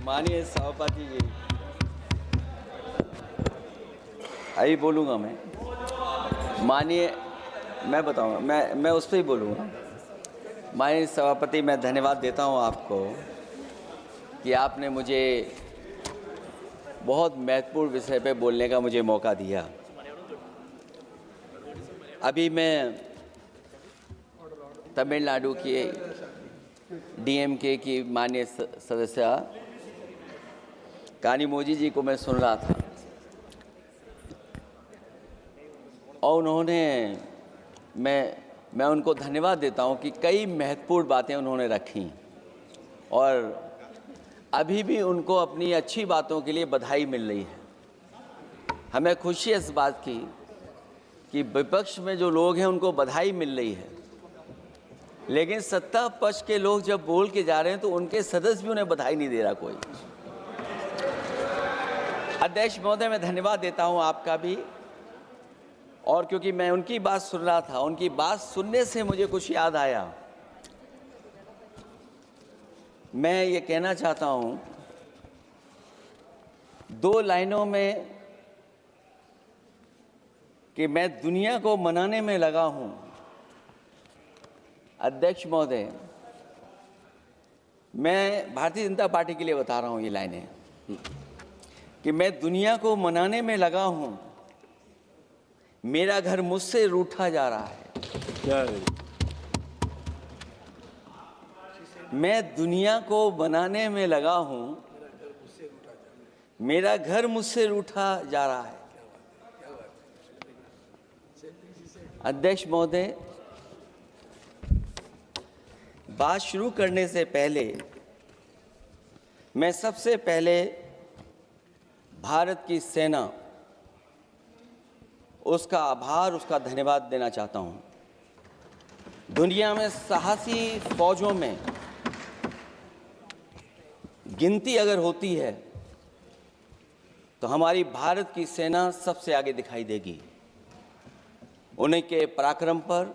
माननीय सभापति जी, अभी बोलूँगा मैं बताऊँगा, मैं उस पर ही बोलूँगा। माननीय सभापति, मैं धन्यवाद देता हूँ आपको कि आपने मुझे बहुत महत्वपूर्ण विषय पे बोलने का मुझे मौका दिया। अभी मैं तमिलनाडु के डीएमके की माननीय सदस्य कानिमोझी जी को मैं सुन रहा था और उन्होंने मैं उनको धन्यवाद देता हूं कि कई महत्वपूर्ण बातें उन्होंने रखी और अभी भी उनको अपनी अच्छी बातों के लिए बधाई मिल रही है। हमें खुशी है इस बात की कि विपक्ष में जो लोग हैं उनको बधाई मिल रही है, लेकिन सत्ता पक्ष के लोग जब बोल के जा रहे हैं तो उनके सदस्य भी उन्हें बधाई नहीं दे रहा कोई। अध्यक्ष महोदय, मैं धन्यवाद देता हूं आपका भी, और क्योंकि मैं उनकी बात सुन रहा था, उनकी बात सुनने से मुझे कुछ याद आया। मैं ये कहना चाहता हूं 2 लाइनों में कि मैं दुनिया को मनाने में लगा हूं। अध्यक्ष महोदय, मैं भारतीय जनता पार्टी के लिए बता रहा हूं ये लाइनें कि मैं दुनिया को मनाने में लगा हूं, मेरा घर मुझसे रूठा जा रहा है। मैं दुनिया को बनाने में लगा हूं, मेरा घर मुझसे रूठा जा रहा है। अध्यक्ष महोदय, बात शुरू करने से पहले मैं सबसे पहले भारत की सेना, उसका आभार, उसका धन्यवाद देना चाहता हूं। दुनिया में साहसी फौजों में गिनती अगर होती है तो हमारी भारत की सेना सबसे आगे दिखाई देगी। उनके पराक्रम पर,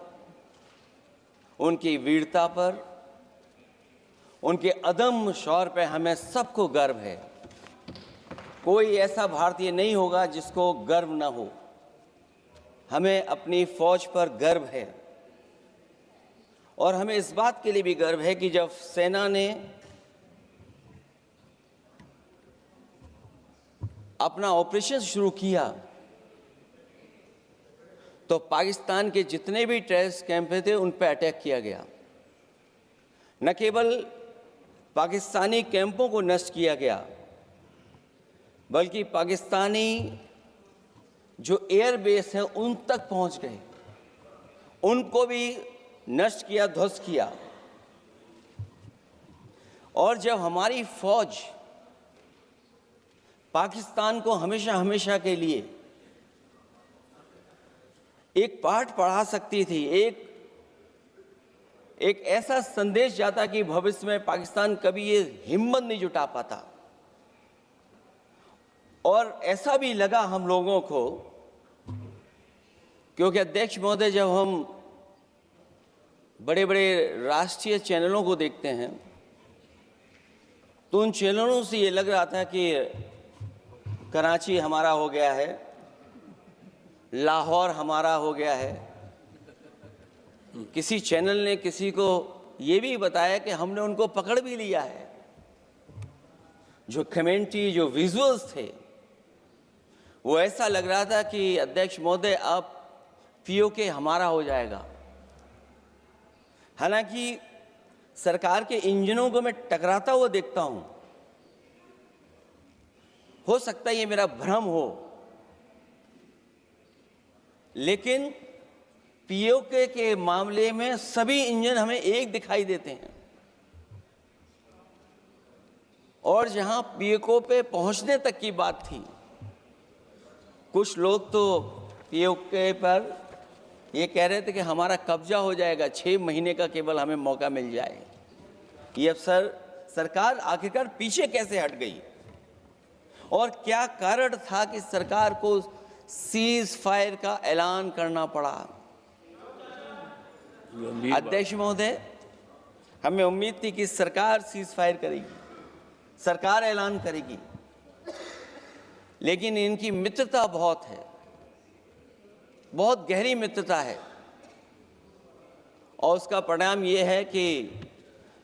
उनकी वीरता पर, उनके अदम्य शौर्य पर हमें सबको गर्व है। कोई ऐसा भारतीय नहीं होगा जिसको गर्व न हो। हमें अपनी फौज पर गर्व है और हमें इस बात के लिए भी गर्व है कि जब सेना ने अपना ऑपरेशन शुरू किया तो पाकिस्तान के जितने भी टेररिस्ट कैंप थे उन पर अटैक किया गया। न केवल पाकिस्तानी कैंपों को नष्ट किया गया, बल्कि पाकिस्तानी जो एयर बेस हैं उन तक पहुंच गए, उनको भी नष्ट किया, ध्वस्त किया। और जब हमारी फौज पाकिस्तान को हमेशा हमेशा के लिए एक पाठ पढ़ा सकती थी, एक ऐसा संदेश जाता कि भविष्य में पाकिस्तान कभी ये हिम्मत नहीं जुटा पाता, और ऐसा भी लगा हम लोगों को, क्योंकि अध्यक्ष महोदय, जब हम बड़े बड़े राष्ट्रीय चैनलों को देखते हैं तो उन चैनलों से ये लग रहा था कि कराची हमारा हो गया है, लाहौर हमारा हो गया है। किसी चैनल ने किसी को ये भी बताया कि हमने उनको पकड़ भी लिया है। जो कमेंट्री, जो विजुअल्स थे, वो ऐसा लग रहा था कि अध्यक्ष महोदय अब पीओके हमारा हो जाएगा। हालांकि सरकार के इंजनों को मैं टकराता हुआ देखता हूं। हो सकता है ये मेरा भ्रम हो, लेकिन पीओके के मामले में सभी इंजन हमें एक दिखाई देते हैं, और जहां पीओके पे पहुंचने तक की बात थी, कुछ लोग तो पीओके पर ये कह रहे थे कि हमारा कब्जा हो जाएगा, 6 महीने का केवल हमें मौका मिल जाए। ये अफसर सरकार आखिरकार पीछे कैसे हट गई, और क्या कारण था कि सरकार को सीज फायर का ऐलान करना पड़ा? अध्यक्ष महोदय, हमें उम्मीद थी कि सरकार सीज फायर करेगी, सरकार ऐलान करेगी, लेकिन इनकी मित्रता बहुत है, बहुत गहरी मित्रता है। और उसका परिणाम ये है कि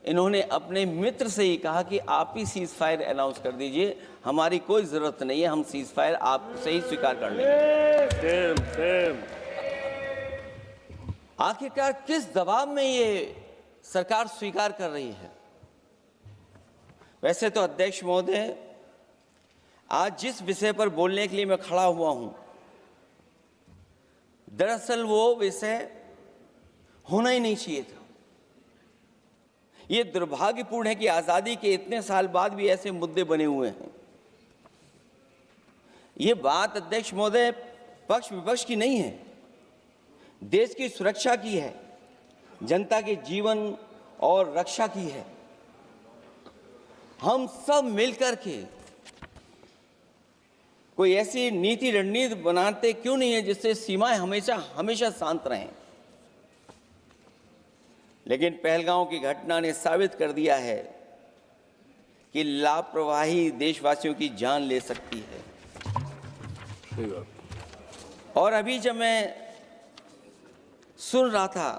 इन्होंने अपने मित्र से ही कहा कि आप ही सीज फायर अनाउंस कर दीजिए, हमारी कोई ज़रूरत नहीं है, हम सीज फायर आपसे ही स्वीकार कर लेंगे। आखिरकार किस दबाव में ये सरकार स्वीकार कर रही है? वैसे तो अध्यक्ष महोदय, आज जिस विषय पर बोलने के लिए मैं खड़ा हुआ हूं, दरअसल वो विषय होना ही नहीं चाहिए था। ये दुर्भाग्यपूर्ण है कि आजादी के इतने साल बाद भी ऐसे मुद्दे बने हुए हैं। ये बात अध्यक्ष महोदय पक्ष विपक्ष की नहीं है, देश की सुरक्षा की है, जनता के जीवन और रक्षा की है। हम सब मिलकर के कोई ऐसी नीति रणनीति बनाते क्यों नहीं है जिससे सीमाएं हमेशा शांत रहें। लेकिन पहलगांव की घटना ने साबित कर दिया है कि लापरवाही देशवासियों की जान ले सकती है। और अभी जब मैं सुन रहा था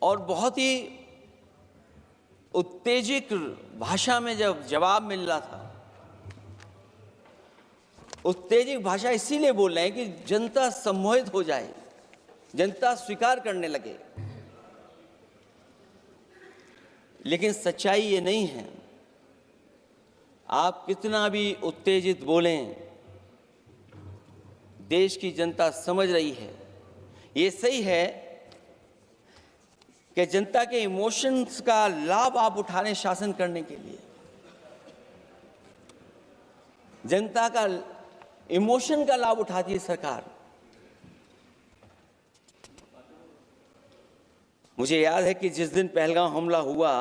और बहुत ही उत्तेजित भाषा में जब जवाब मिल रहा था, उत्तेजित भाषा इसीलिए बोल रहे हैं कि जनता सम्मोहित हो जाए, जनता स्वीकार करने लगे। लेकिन सच्चाई ये नहीं है। आप कितना भी उत्तेजित बोलें, देश की जनता समझ रही है। ये सही है कि जनता के इमोशंस का लाभ आप उठा रहे हैं शासन करने के लिए। जनता का इमोशन का लाभ उठाती है सरकार। मुझे याद है कि जिस दिन पहलगाम हमला हुआ,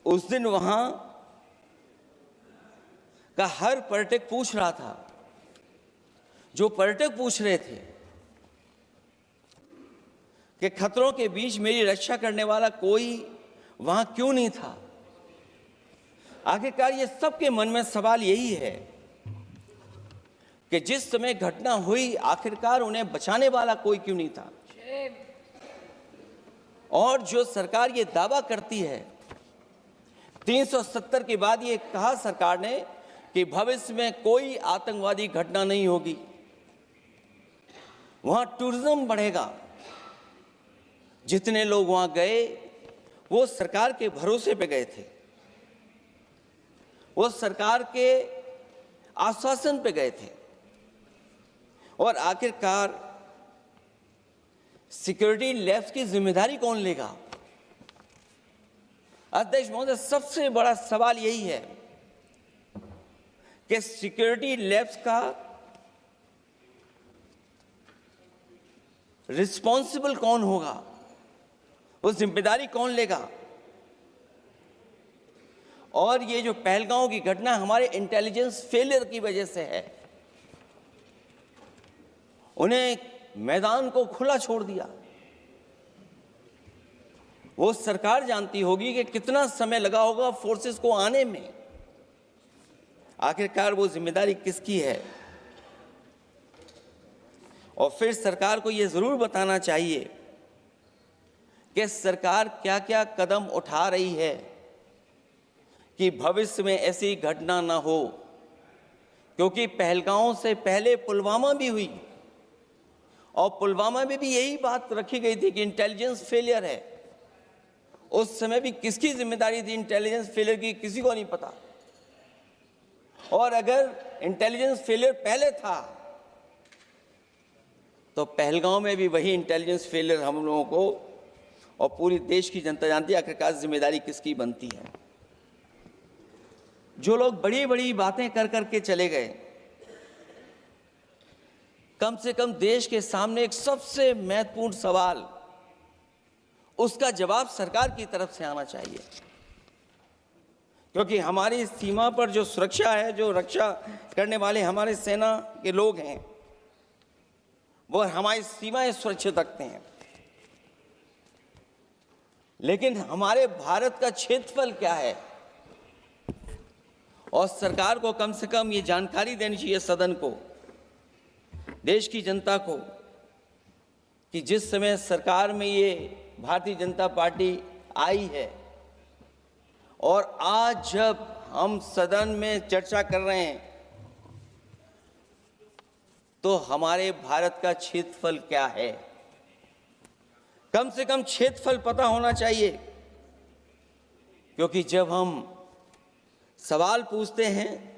उस दिन वहां का हर पर्यटक पूछ रहा था, जो पर्यटक पूछ रहे थे कि खतरों के बीच मेरी रक्षा करने वाला कोई वहां क्यों नहीं था। आखिरकार ये सबके मन में सवाल यही है कि जिस समय घटना हुई, आखिरकार उन्हें बचाने वाला कोई क्यों नहीं था। और जो सरकार ये दावा करती है, 370 के बाद ये कहा सरकार ने कि भविष्य में कोई आतंकवादी घटना नहीं होगी, वहां टूरिज्म बढ़ेगा। जितने लोग वहां गए वो सरकार के भरोसे पे गए थे, वो सरकार के आश्वासन पे गए थे। और आखिरकार सिक्योरिटी लैब्स की जिम्मेदारी कौन लेगा? अध्यक्ष महोदय, सबसे बड़ा सवाल यही है कि सिक्योरिटी लैब्स का रिस्पॉन्सिबल कौन होगा, वो जिम्मेदारी कौन लेगा? और ये जो पहलगांव की घटना हमारे इंटेलिजेंस फेलियर की वजह से है। उन्हें मैदान को खुला छोड़ दिया। वो सरकार जानती होगी कि कितना समय लगा होगा फोर्सेस को आने में। आखिरकार वो जिम्मेदारी किसकी है? और फिर सरकार को ये जरूर बताना चाहिए कि सरकार क्या क्या कदम उठा रही है कि भविष्य में ऐसी घटना ना हो। क्योंकि पहलगांव से पहले पुलवामा भी हुई, और पुलवामा में भी यही बात रखी गई थी कि इंटेलिजेंस फेलियर है। उस समय भी किसकी जिम्मेदारी थी इंटेलिजेंस फेलियर की? किसी को नहीं पता। और अगर इंटेलिजेंस फेलियर पहले था तो पहलगांव में भी वही इंटेलिजेंस फेलियर हम लोगों को और पूरी देश की जनता जानती है। आखिरकार जिम्मेदारी किसकी बनती है? जो लोग बड़ी बड़ी बातें कर करके चले गए, कम से कम देश के सामने एक सबसे महत्वपूर्ण सवाल, उसका जवाब सरकार की तरफ से आना चाहिए। क्योंकि हमारी सीमा पर जो सुरक्षा है, जो रक्षा करने वाले हमारे सेना के लोग हैं, वो हमारी सीमाएं सुरक्षित रखते हैं। लेकिन हमारे भारत का क्षेत्रफल क्या है, और सरकार को कम से कम ये जानकारी देनी चाहिए सदन को, देश की जनता को, कि जिस समय सरकार में ये भारतीय जनता पार्टी आई है और आज जब हम सदन में चर्चा कर रहे हैं तो हमारे भारत का क्षेत्रफल क्या है, कम से कम क्षेत्रफल पता होना चाहिए। क्योंकि जब हम सवाल पूछते हैं,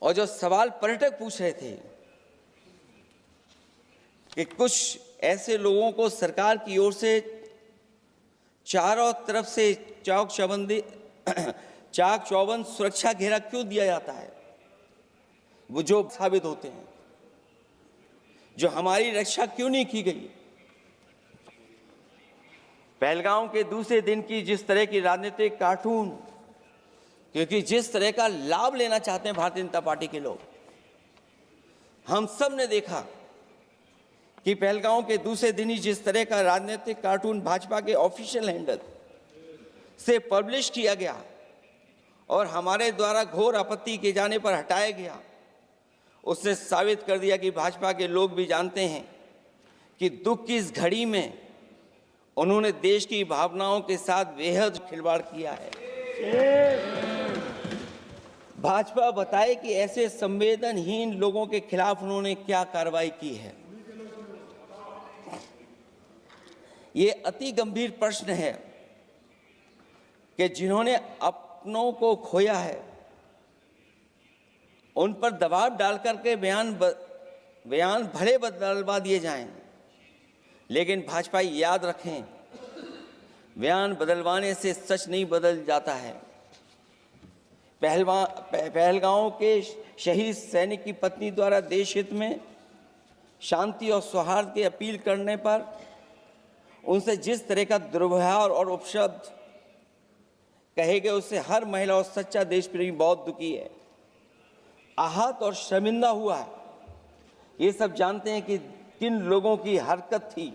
और जो सवाल पर्यटक पूछ रहे थे कि कुछ ऐसे लोगों को सरकार की ओर से चारों तरफ से चाक चौबंद सुरक्षा घेरा क्यों दिया जाता है, वो जो साबित होते हैं, जो हमारी रक्षा क्यों नहीं की गई। पहलगाम के दूसरे दिन की जिस तरह की राजनीतिक कार्टून, क्योंकि जिस तरह का लाभ लेना चाहते हैं भारतीय जनता पार्टी के लोग, हम सब ने देखा कि पहलगाम के दूसरे दिन ही जिस तरह का राजनीतिक कार्टून भाजपा के ऑफिशियल हैंडल से पब्लिश किया गया और हमारे द्वारा घोर आपत्ति किए जाने पर हटाया गया, उसने साबित कर दिया कि भाजपा के लोग भी जानते हैं कि दुख की इस घड़ी में उन्होंने देश की भावनाओं के साथ बेहद खिलवाड़ किया है। भाजपा बताए कि ऐसे संवेदनहीन लोगों के खिलाफ उन्होंने क्या कार्रवाई की है। ये अति गंभीर प्रश्न है कि जिन्होंने अपनों को खोया है उन पर दबाव डालकर के बयान भले बदलवा दिए जाएं, लेकिन भाजपा याद रखें, बयान बदलवाने से सच नहीं बदल जाता है। पहलगांव के शहीद सैनिक की पत्नी द्वारा देश हित में शांति और सौहार्द की अपील करने पर उनसे जिस तरह का दुर्व्यवहार और उपशब्द कहे गए, उससे हर महिला और सच्चा देश प्रेमी बहुत दुखी है, आहत और शर्मिंदा हुआ है। ये सब जानते हैं कि किन लोगों की हरकत थी।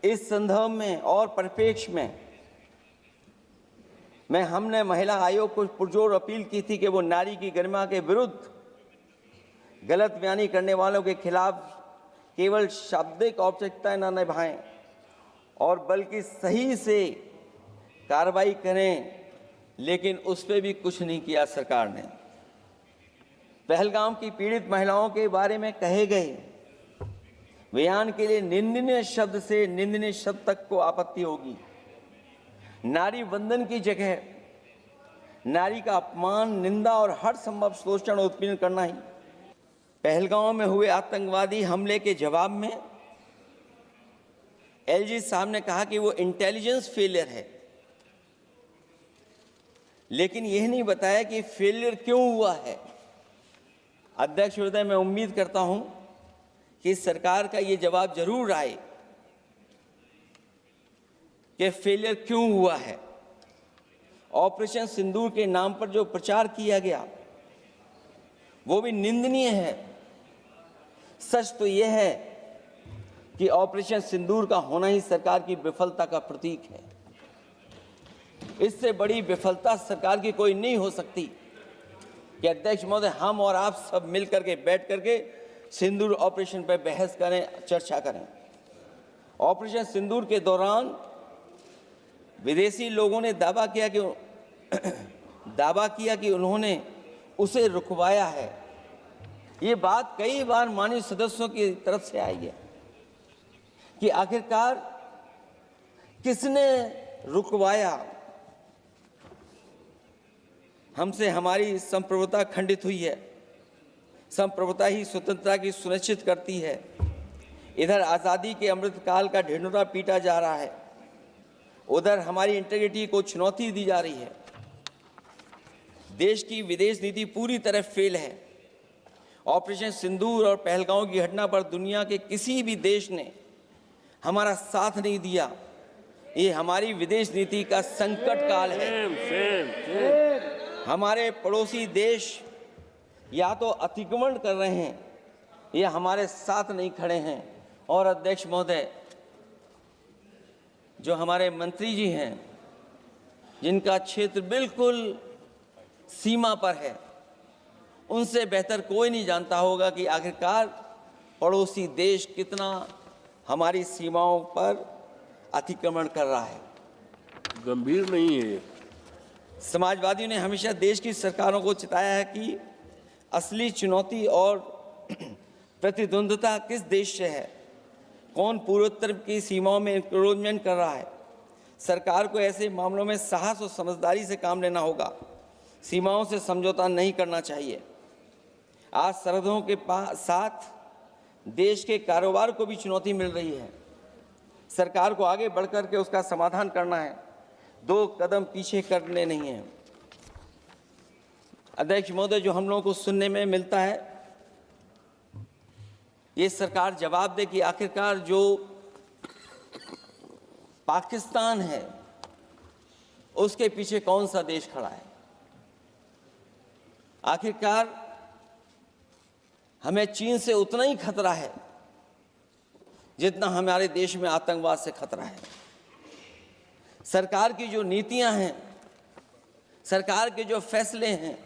इस संदर्भ में और परिप्रेक्ष्य में हमने महिला आयोग को पुरजोर अपील की थी कि वो नारी की गरिमा के विरुद्ध गलत बयानी करने वालों के खिलाफ केवल शाब्दिक औपचारिकताएं न निभाएं और बल्कि सही से कार्रवाई करें, लेकिन उस पर भी कुछ नहीं किया सरकार ने। पहलगाम की पीड़ित महिलाओं के बारे में कहे गए बयान के लिए निंदनीय शब्द से निंदनीय शब्द तक को आपत्ति होगी। नारी वंदन की जगह नारी का अपमान, निंदा और हर संभव शोषण उत्पीड़न करना ही। पहलगाम में हुए आतंकवादी हमले के जवाब में एलजी साहब ने कहा कि वो इंटेलिजेंस फेलियर है, लेकिन यह नहीं बताया कि फेलियर क्यों हुआ है। अध्यक्ष महोदय, मैं उम्मीद करता हूं कि सरकार का ये जवाब जरूर आए कि फेलियर क्यों हुआ है। ऑपरेशन सिंदूर के नाम पर जो प्रचार किया गया वो भी निंदनीय है। सच तो यह है कि ऑपरेशन सिंदूर का होना ही सरकार की विफलता का प्रतीक है। इससे बड़ी विफलता सरकार की कोई नहीं हो सकती कि अध्यक्ष महोदय हम और आप सब मिलकर के बैठ करके सिंदूर ऑपरेशन पर बहस करें, चर्चा करें। ऑपरेशन सिंदूर के दौरान विदेशी लोगों ने दावा किया कि उन्होंने उसे रुकवाया है। ये बात कई बार माननीय सदस्यों की तरफ से आई है कि आखिरकार किसने रुकवाया। हमसे हमारी संप्रभुता खंडित हुई है। संप्रभुता ही स्वतंत्रता की सुनिश्चित करती है। इधर आज़ादी के अमृतकाल का ढिंढोरा पीटा जा रहा है, उधर हमारी इंटीग्रिटी को चुनौती दी जा रही है। देश की विदेश नीति पूरी तरह फेल है। ऑपरेशन सिंदूर और पहलगाम की घटना पर दुनिया के किसी भी देश ने हमारा साथ नहीं दिया। ये हमारी विदेश नीति का संकट काल है। हमारे पड़ोसी देश या तो अतिक्रमण कर रहे हैं या हमारे साथ नहीं खड़े हैं। और अध्यक्ष महोदय, जो हमारे मंत्री जी हैं, जिनका क्षेत्र बिल्कुल सीमा पर है, उनसे बेहतर कोई नहीं जानता होगा कि आखिरकार पड़ोसी देश कितना हमारी सीमाओं पर अतिक्रमण कर रहा है। गंभीर नहीं है। समाजवादियों ने हमेशा देश की सरकारों को चिताया है कि असली चुनौती और प्रतिद्वंद्विता किस देश से है, कौन पूर्वोत्तर की सीमाओं में इंक्रोचमेंट कर रहा है। सरकार को ऐसे मामलों में साहस और समझदारी से काम लेना होगा, सीमाओं से समझौता नहीं करना चाहिए। आज सरहदों के साथ देश के कारोबार को भी चुनौती मिल रही है। सरकार को आगे बढ़कर के उसका समाधान करना है, 2 कदम पीछे करने नहीं है। अध्यक्ष महोदय, जो हम लोगों को सुनने में मिलता है, ये सरकार जवाब दे कि आखिरकार जो पाकिस्तान है उसके पीछे कौन सा देश खड़ा है। आखिरकार हमें चीन से उतना ही खतरा है जितना हमारे देश में आतंकवाद से खतरा है। सरकार की जो नीतियां हैं, सरकार के जो फैसले हैं,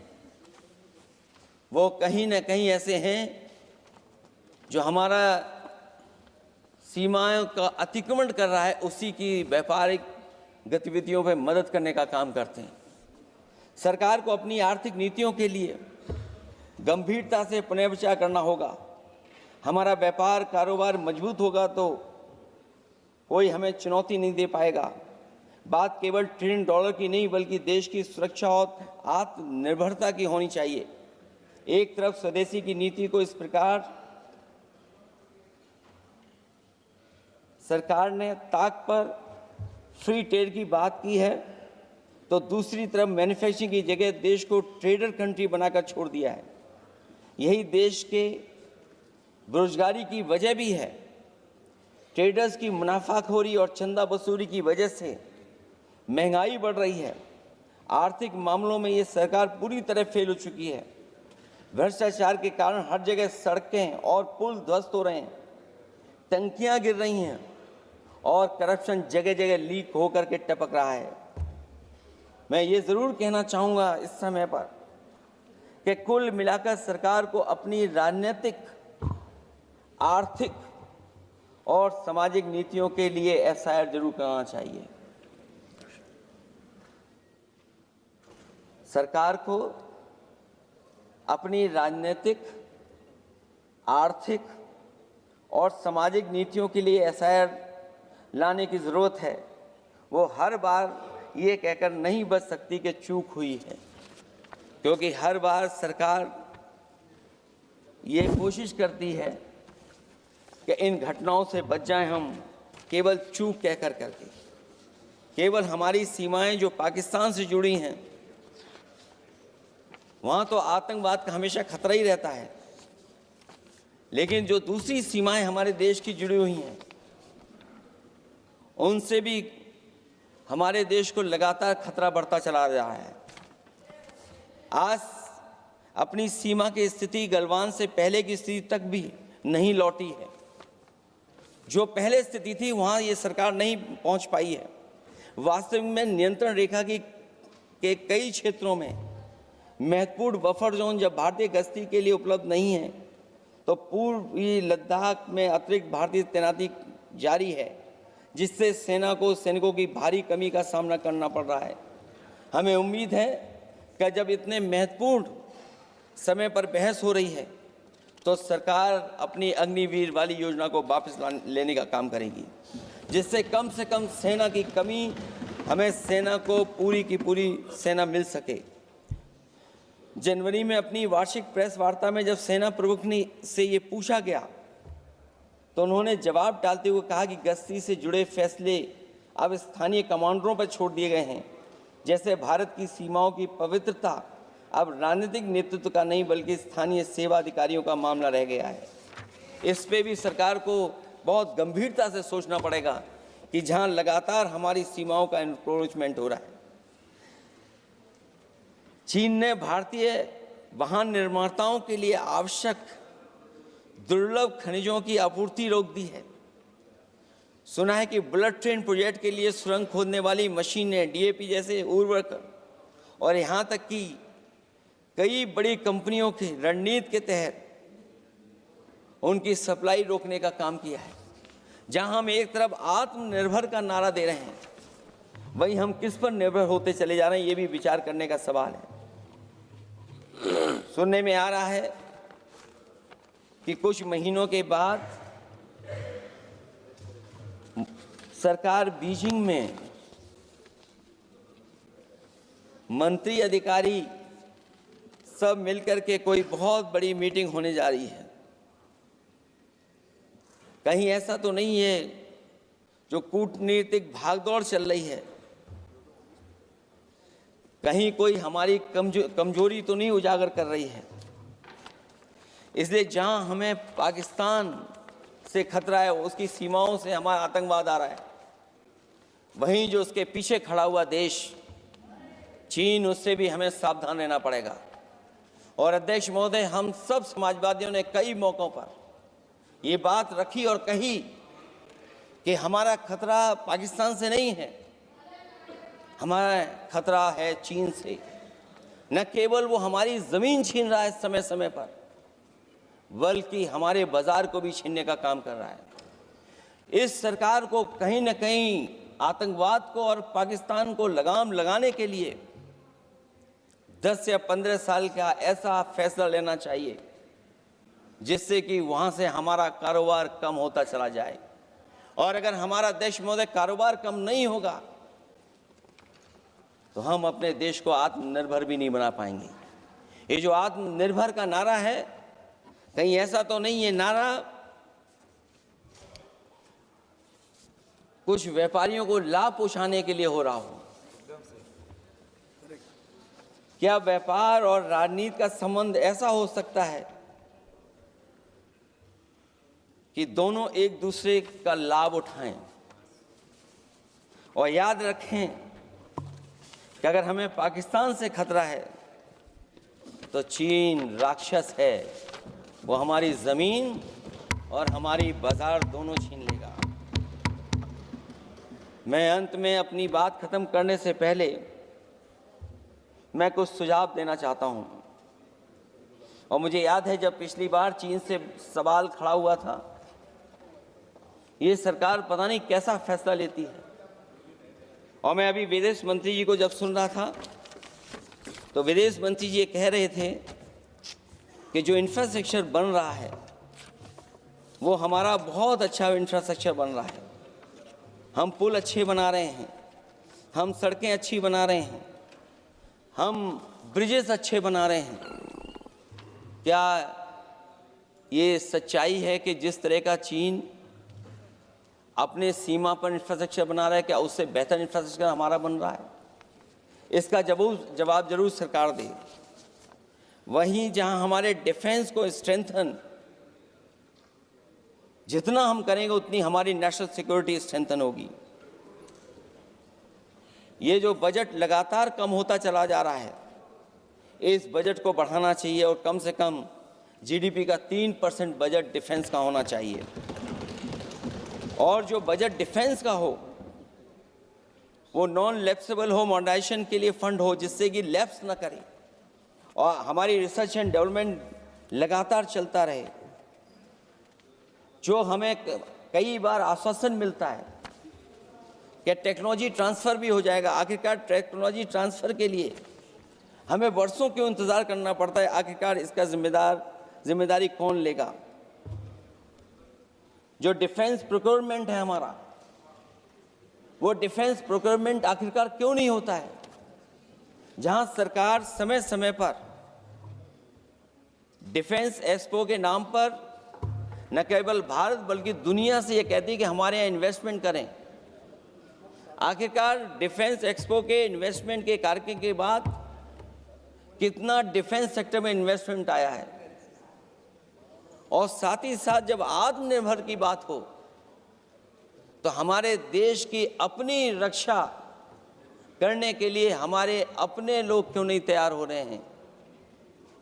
वो कहीं न कहीं ऐसे हैं जो हमारा सीमाओं का अतिक्रमण कर रहा है, उसी की व्यापारिक गतिविधियों में मदद करने का काम करते हैं। सरकार को अपनी आर्थिक नीतियों के लिए गंभीरता से पुनर्विचार करना होगा। हमारा व्यापार कारोबार मजबूत होगा तो कोई हमें चुनौती नहीं दे पाएगा। बात केवल $1 ट्रिलियन की नहीं, बल्कि देश की सुरक्षा और आत्मनिर्भरता की होनी चाहिए। एक तरफ स्वदेशी की नीति को इस प्रकार सरकार ने ताक पर फ्री ट्रेड की बात की है, तो दूसरी तरफ मैन्युफैक्चरिंग की जगह देश को ट्रेडर कंट्री बनाकर छोड़ दिया है। यही देश के बेरोजगारी की वजह भी है। ट्रेडर्स की मुनाफाखोरी और चंदा वसूली की वजह से महंगाई बढ़ रही है। आर्थिक मामलों में ये सरकार पूरी तरह फेल हो चुकी है। भ्रष्टाचार के कारण हर जगह सड़कें और पुल ध्वस्त हो रहे हैं, टंकियां गिर रही हैं और करप्शन जगह जगह लीक होकर के टपक रहा है। मैं ये ज़रूर कहना चाहूँगा इस समय पर कि कुल मिलाकर सरकार को अपनी राजनीतिक, आर्थिक और सामाजिक नीतियों के लिए एसआईआर जरूर करना चाहिए। सरकार को अपनी राजनीतिक, आर्थिक और सामाजिक नीतियों के लिए एसआईआर लाने की ज़रूरत है। वो हर बार ये कहकर नहीं बच सकती कि चूक हुई है, क्योंकि हर बार सरकार ये कोशिश करती है कि इन घटनाओं से बच जाएं हम, केवल चूक कहकर करके। केवल हमारी सीमाएं जो पाकिस्तान से जुड़ी हैं, वहाँ तो आतंकवाद का हमेशा खतरा ही रहता है, लेकिन जो दूसरी सीमाएं हमारे देश की जुड़ी हुई हैं, उनसे भी हमारे देश को लगातार खतरा बढ़ता चला रहा है। आज अपनी सीमा की स्थिति गलवान से पहले की स्थिति तक भी नहीं लौटी है। जो पहले स्थिति थी वहाँ ये सरकार नहीं पहुँच पाई है। वास्तविक में नियंत्रण रेखा के कई क्षेत्रों में महत्वपूर्ण बफर जोन जब भारतीय गश्ती के लिए उपलब्ध नहीं है, तो पूर्वी लद्दाख में अतिरिक्त भारतीय तैनाती जारी है, जिससे सेना को सैनिकों की भारी कमी का सामना करना पड़ रहा है। हमें उम्मीद है कि जब इतने महत्वपूर्ण समय पर बहस हो रही है, तो सरकार अपनी अग्निवीर वाली योजना को वापस लेने का काम करेगी, जिससे कम से कम सेना की कमी, हमें सेना को पूरी की पूरी सेना मिल सके। जनवरी में अपनी वार्षिक प्रेस वार्ता में जब सेना प्रमुख ने से ये पूछा गया, तो उन्होंने जवाब डालते हुए कहा कि गश्ती से जुड़े फैसले अब स्थानीय कमांडरों पर छोड़ दिए गए हैं। जैसे भारत की सीमाओं की पवित्रता अब राजनीतिक नेतृत्व का नहीं, बल्कि स्थानीय सेवा अधिकारियों का मामला रह गया है। इस पे भी सरकार को बहुत गंभीरता से सोचना पड़ेगा कि जहां लगातार हमारी सीमाओं का एनक्रोचमेंट हो रहा है। चीन ने भारतीय वाहन निर्माताओं के लिए आवश्यक दुर्लभ खनिजों की आपूर्ति रोक दी है। सुना है कि बुलेट ट्रेन प्रोजेक्ट के लिए सुरंग खोदने वाली मशीनें, डीएपी जैसे उर्वरक और यहाँ तक कि कई बड़ी कंपनियों की रणनीति के तहत उनकी सप्लाई रोकने का काम किया है। जहां हम एक तरफ आत्मनिर्भर का नारा दे रहे हैं, वहीं हम किस पर निर्भर होते चले जा रहे हैं, ये भी विचार करने का सवाल है। सुनने में आ रहा है कि कुछ महीनों के बाद सरकार बीजिंग में मंत्री अधिकारी सब मिलकर के कोई बहुत बड़ी मीटिंग होने जा रही है। कहीं ऐसा तो नहीं है जो कूटनीतिक भागदौड़ चल रही है, कहीं कोई हमारी कमजोरी तो नहीं उजागर कर रही है। इसलिए जहां हमें पाकिस्तान से खतरा है, उसकी सीमाओं से हमारा आतंकवाद आ रहा है, वहीं जो उसके पीछे खड़ा हुआ देश चीन, उससे भी हमें सावधान रहना पड़ेगा। और अध्यक्ष महोदय, हम सब समाजवादियों ने कई मौकों पर ये बात रखी और कही कि हमारा खतरा पाकिस्तान से नहीं है, हमारा खतरा है चीन से। न केवल वो हमारी जमीन छीन रहा है समय समय पर, बल्कि हमारे बाजार को भी छीनने का काम कर रहा है। इस सरकार को कहीं न कहीं आतंकवाद को और पाकिस्तान को लगाम लगाने के लिए 10 या 15 साल का ऐसा फैसला लेना चाहिए जिससे कि वहां से हमारा कारोबार कम होता चला जाए। और अगर हमारा देश महोदय कारोबार कम नहीं होगा तो हम अपने देश को आत्मनिर्भर भी नहीं बना पाएंगे। ये जो आत्मनिर्भर का नारा है, कहीं ऐसा तो नहीं है नारा कुछ व्यापारियों को लाभ पहुंचाने के लिए हो रहा हो? क्या व्यापार और राजनीति का संबंध ऐसा हो सकता है कि दोनों एक दूसरे का लाभ उठाएं? और याद रखें कि अगर हमें पाकिस्तान से खतरा है तो चीन राक्षस है, वो हमारी जमीन और हमारी बाजार दोनों छीन लेगा। मैं अंत में अपनी बात खत्म करने से पहले मैं कुछ सुझाव देना चाहता हूं। और मुझे याद है जब पिछली बार चीन से सवाल खड़ा हुआ था, ये सरकार पता नहीं कैसा फैसला लेती है। और मैं अभी विदेश मंत्री जी को जब सुन रहा था तो विदेश मंत्री जी ये कह रहे थे कि जो इंफ्रास्ट्रक्चर बन रहा है वो हमारा बहुत अच्छा इंफ्रास्ट्रक्चर बन रहा है। हम पुल अच्छे बना रहे हैं, हम सड़कें अच्छी बना रहे हैं, हम ब्रिजेस अच्छे बना रहे हैं। क्या ये सच्चाई है कि जिस तरह का चीन अपने सीमा पर इंफ्रास्ट्रक्चर बना रहा है, क्या उससे बेहतर इंफ्रास्ट्रक्चर हमारा बन रहा है? इसका जवाब जरूर सरकार दे। वहीं जहां हमारे डिफेंस को स्ट्रेंथन जितना हम करेंगे उतनी हमारी नेशनल सिक्योरिटी स्ट्रेंथन होगी। ये जो बजट लगातार कम होता चला जा रहा है, इस बजट को बढ़ाना चाहिए और कम से कम जीडीपी का 3% बजट डिफेंस का होना चाहिए। और जो बजट डिफेंस का हो वो नॉन लैप्सेबल हो, मॉडर्नाइजेशन के लिए फंड हो जिससे कि लैप्स ना करे और हमारी रिसर्च एंड डेवलपमेंट लगातार चलता रहे। जो हमें कई बार आश्वासन मिलता है कि टेक्नोलॉजी ट्रांसफ़र भी हो जाएगा, आखिरकार टेक्नोलॉजी ट्रांसफ़र के लिए हमें वर्षों क्यों इंतज़ार करना पड़ता है? आखिरकार इसका जिम्मेदारी कौन लेगा? जो डिफेंस प्रोक्योरमेंट है हमारा, वो डिफेंस प्रोक्योरमेंट आखिरकार क्यों नहीं होता है? जहां सरकार समय समय पर डिफेंस एक्सपो के नाम पर न केवल भारत बल्कि दुनिया से ये कहती है कि हमारे यहाँ इन्वेस्टमेंट करें। आखिरकार डिफेंस एक्सपो के इन्वेस्टमेंट के कार्यक्रम के बाद कितना डिफेंस सेक्टर में इन्वेस्टमेंट आया है? और साथ ही साथ जब आत्मनिर्भर की बात हो तो हमारे देश की अपनी रक्षा करने के लिए हमारे अपने लोग क्यों नहीं तैयार हो रहे हैं?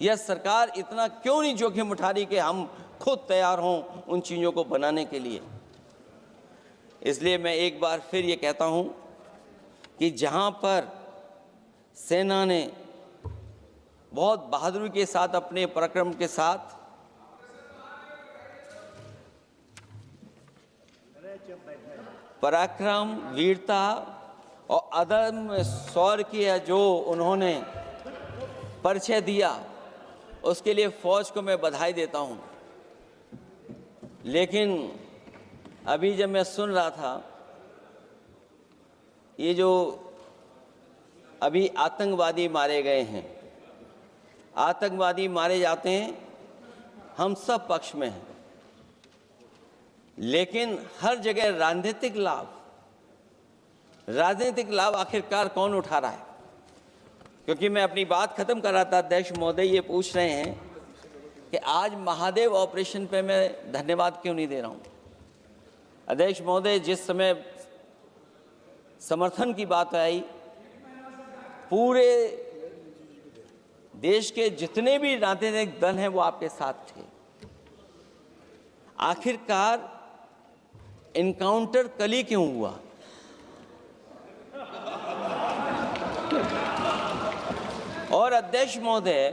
यह सरकार इतना क्यों नहीं जोखिम उठा रही कि हम खुद तैयार हों उन चीज़ों को बनाने के लिए? इसलिए मैं एक बार फिर ये कहता हूं कि जहां पर सेना ने बहुत बहादुरी के साथ अपने पराक्रम के साथ पराक्रम, वीरता और अदम्य शौर्य की जो उन्होंने परिचय दिया, उसके लिए फौज को मैं बधाई देता हूं। लेकिन अभी जब मैं सुन रहा था, ये जो अभी आतंकवादी मारे गए हैं, आतंकवादी मारे जाते हैं, हम सब पक्ष में हैं, लेकिन हर जगह राजनीतिक लाभ आखिरकार कौन उठा रहा है? क्योंकि मैं अपनी बात खत्म कर रहा था, अध्यक्ष महोदय ये पूछ रहे हैं कि आज महादेव ऑपरेशन पे मैं धन्यवाद क्यों नहीं दे रहा हूं। अध्यक्ष महोदय, जिस समय समर्थन की बात आई, पूरे देश के जितने भी राजनीतिक दल हैं वो आपके साथ थे। आखिरकार इनकाउंटर कल ही क्यों हुआ? और अध्यक्ष महोदय,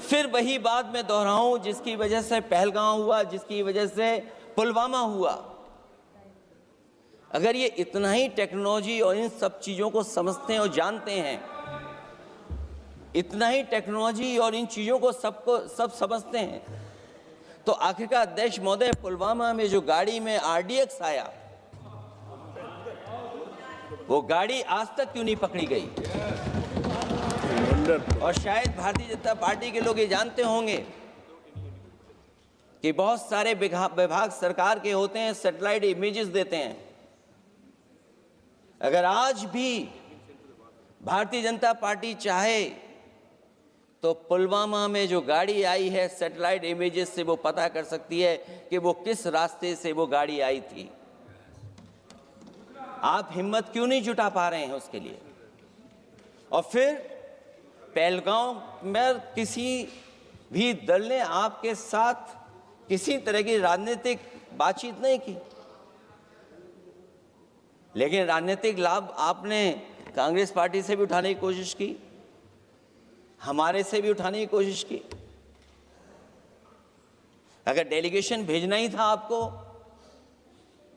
फिर वही बात मैं दोहराऊं जिसकी वजह से पहलगांव हुआ, जिसकी वजह से पुलवामा हुआ। अगर ये इतना ही टेक्नोलॉजी और इन सब चीजों को समझते हैं और जानते हैं, इतना ही टेक्नोलॉजी और इन चीजों को सब समझते हैं, तो आखिरकार अध्यक्ष महोदय, पुलवामा में जो गाड़ी में RDX आया, वो गाड़ी आज तक क्यों नहीं पकड़ी गई? और शायद भारतीय जनता पार्टी के लोग ये जानते होंगे कि बहुत सारे विभाग सरकार के होते हैं, सैटेलाइट इमेजेस देते हैं। अगर आज भी भारतीय जनता पार्टी चाहे तो पुलवामा में जो गाड़ी आई है, सैटेलाइट इमेजेस से वो पता कर सकती है कि वो किस रास्ते से वो गाड़ी आई थी। आप हिम्मत क्यों नहीं जुटा पा रहे हैं उसके लिए? और फिर पहलगांव में किसी भी दल ने आपके साथ किसी तरह की राजनीतिक बातचीत नहीं की, लेकिन राजनीतिक लाभ आपने कांग्रेस पार्टी से भी उठाने की कोशिश की, हमारे से भी उठाने की कोशिश की। अगर डेलीगेशन भेजना ही था आपको,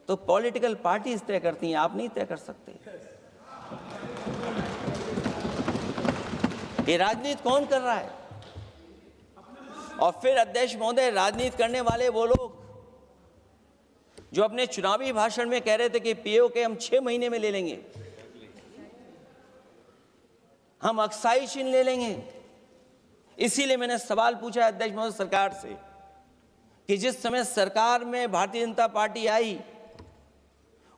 तो पॉलिटिकल पार्टीज तय करती हैं, आप नहीं तय कर सकते। ये राजनीति कौन कर रहा है? और फिर अध्यक्ष महोदय, राजनीति करने वाले वो लोग जो अपने चुनावी भाषण में कह रहे थे कि POK हम 6 महीने में ले लेंगे, हम अक्साई चिन्ह ले लेंगे। इसीलिए मैंने सवाल पूछा अध्यक्ष महोदय सरकार से कि जिस समय सरकार में भारतीय जनता पार्टी आई,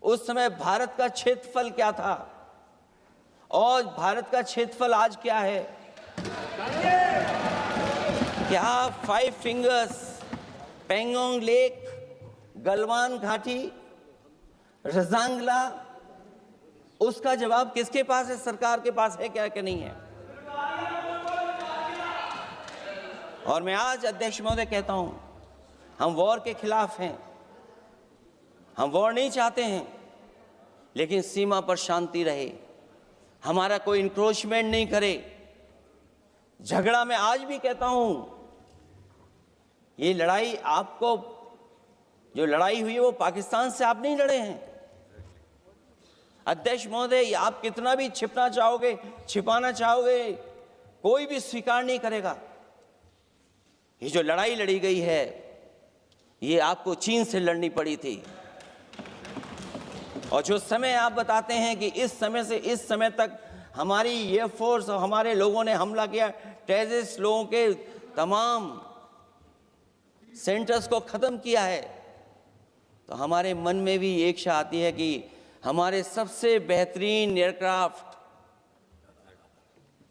उस समय भारत का क्षेत्रफल क्या था और भारत का क्षेत्रफल आज क्या है? क्या 5 फिंगर्स, पेंगोंग लेक, गलवान घाटी, रजांगला, उसका जवाब किसके पास है? सरकार के पास है क्या कि नहीं है? और मैं आज अध्यक्ष महोदय कहता हूं, हम वॉर के खिलाफ हैं, हम वॉर नहीं चाहते हैं, लेकिन सीमा पर शांति रहे, हमारा कोई इंक्रोचमेंट नहीं करे। झगड़ा मैं आज भी कहता हूं, ये लड़ाई आपको, जो लड़ाई हुई है वो पाकिस्तान से आप नहीं लड़े हैं। अध्यक्ष महोदय, आप कितना भी छिपना चाहोगे, छिपाना चाहोगे, कोई भी स्वीकार नहीं करेगा। ये जो लड़ाई लड़ी गई है, ये आपको चीन से लड़नी पड़ी थी। और जो समय आप बताते हैं कि इस समय से इस समय तक हमारी एयरफोर्स और हमारे लोगों ने हमला किया, टेररिस्ट लोगों के तमाम सेंटर्स को खत्म किया है, तो हमारे मन में भी एक इच्छा आती है कि हमारे सबसे बेहतरीन एयरक्राफ्ट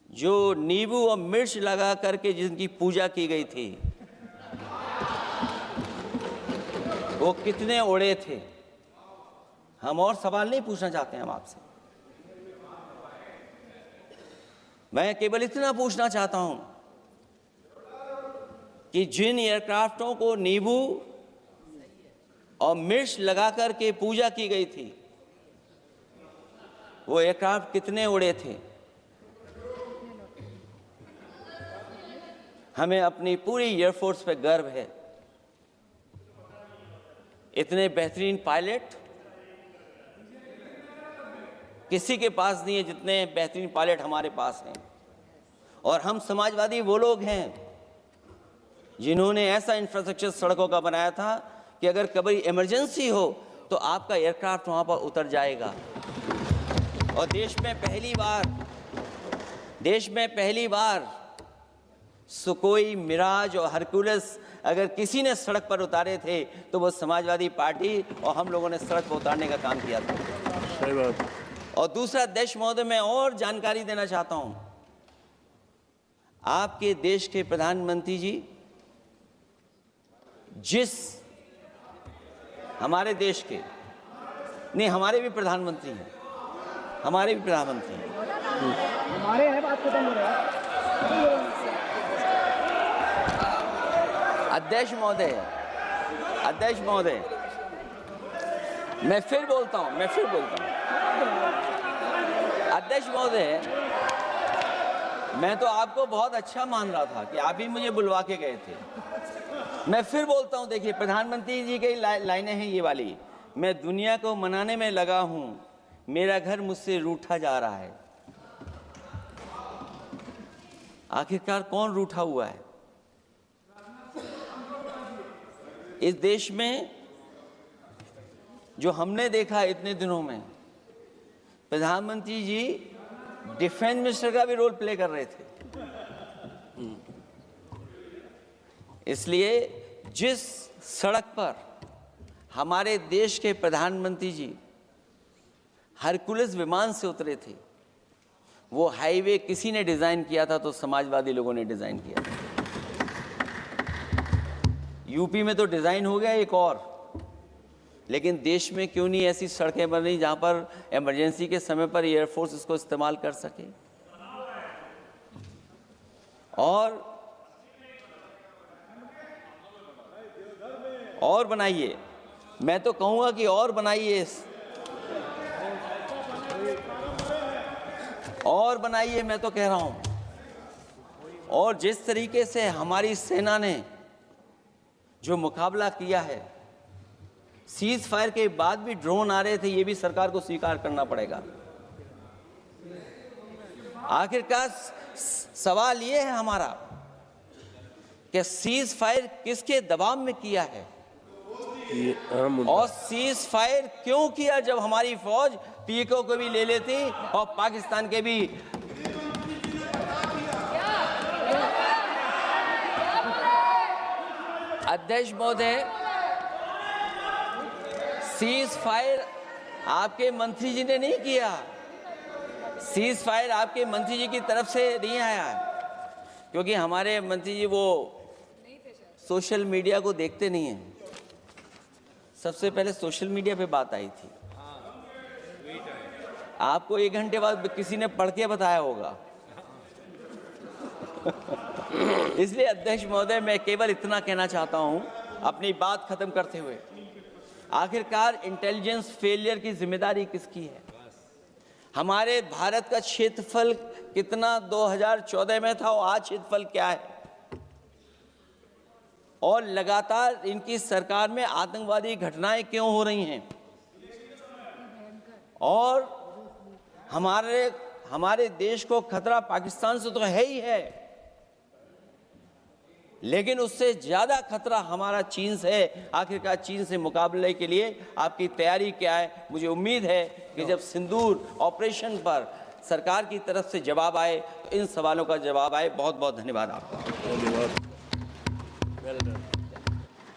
जो नींबू और मिर्च लगा करके जिनकी पूजा की गई थी, वो कितने उड़े थे? हम और सवाल नहीं पूछना चाहते हैं हम आपसे, मैं केवल इतना पूछना चाहता हूं कि जिन एयरक्राफ्टों को नींबू और मिर्च लगा कर के पूजा की गई थी। वो एयरक्राफ्ट कितने उड़े थे? हमें अपनी पूरी एयरफोर्स पे गर्व है। इतने बेहतरीन पायलट किसी के पास नहीं है जितने बेहतरीन पायलट हमारे पास हैं। और हम समाजवादी वो लोग हैं जिन्होंने ऐसा इंफ्रास्ट्रक्चर सड़कों का बनाया था कि अगर कभी इमरजेंसी हो तो आपका एयरक्राफ्ट वहां पर उतर जाएगा। और देश में पहली बार सुकोई, मिराज और हरकुलस अगर किसी ने सड़क पर उतारे थे तो वो समाजवादी पार्टी और हम लोगों ने सड़क पर उतारने का काम किया था। सही बात। और दूसरा, अध्यक्ष महोदय, मैं और जानकारी देना चाहता हूं। आपके देश के प्रधानमंत्री जी हमारे देश के नहीं, हमारे भी प्रधानमंत्री हैं। हमारे हैं बात खत्म हो रहा है। अध्यक्ष महोदय, मैं फिर बोलता हूं। अध्यक्ष महोदय, मैं तो आपको बहुत अच्छा मान रहा था कि आप ही मुझे बुलवा के गए थे। मैं फिर बोलता हूं, देखिए प्रधानमंत्री जी की लाइनें हैं ये वाली, मैं दुनिया को मनाने में लगा हूं, मेरा घर मुझसे रूठा जा रहा है। आखिरकार कौन रूठा हुआ है? इस देश में जो हमने देखा इतने दिनों में, प्रधानमंत्री जी डिफेंस मिनिस्टर का भी रोल प्ले कर रहे थे। इसलिए जिस सड़क पर हमारे देश के प्रधानमंत्री जी हरकुलस विमान से उतरे थे, वो हाईवे किसी ने डिजाइन किया था? तो समाजवादी लोगों ने डिजाइन किया था। यूपी में तो डिजाइन हो गया एक और, लेकिन देश में क्यों नहीं ऐसी सड़कें बन रही जहां पर इमरजेंसी के समय पर एयरफोर्स इसको इस्तेमाल कर सके? और बनाइए, मैं तो कहूंगा कि और बनाइए, मैं तो कह रहा हूं। और जिस तरीके से हमारी सेना ने जो मुकाबला किया है, सीज फायर के बाद भी ड्रोन आ रहे थे, ये भी सरकार को स्वीकार करना पड़ेगा। आखिरकार सवाल ये है हमारा कि सीज फायर किसके दबाव में किया है और सीज फायर क्यों किया जब हमारी फौज पीको को भी ले लेती और पाकिस्तान के भी। अध्यक्ष महोदय, सीज फायर आपके मंत्री जी ने नहीं किया। सीज फायर आपके मंत्री जी की तरफ से नहीं आया, क्योंकि हमारे मंत्री जी वो सोशल मीडिया को देखते नहीं हैं। सबसे पहले सोशल मीडिया पे बात आई थी, आपको 1 घंटे बाद किसी ने पढ़ के बताया होगा। इसलिए अध्यक्ष महोदय, मैं केवल इतना कहना चाहता हूं अपनी बात खत्म करते हुए, आखिरकार इंटेलिजेंस फेलियर की जिम्मेदारी किसकी है? हमारे भारत का क्षेत्रफल कितना 2014 में था और आज क्षेत्रफल क्या है? और लगातार इनकी सरकार में आतंकवादी घटनाएं क्यों हो रही हैं? और हमारे देश को खतरा पाकिस्तान से तो है ही है, लेकिन उससे ज्यादा खतरा हमारा चीन से है। आखिरकार चीन से मुकाबले के लिए आपकी तैयारी क्या है? मुझे उम्मीद है कि जब सिंदूर ऑपरेशन पर सरकार की तरफ से जवाब आए तो इन सवालों का जवाब आए। बहुत बहुत धन्यवाद आपका। धन्यवाद।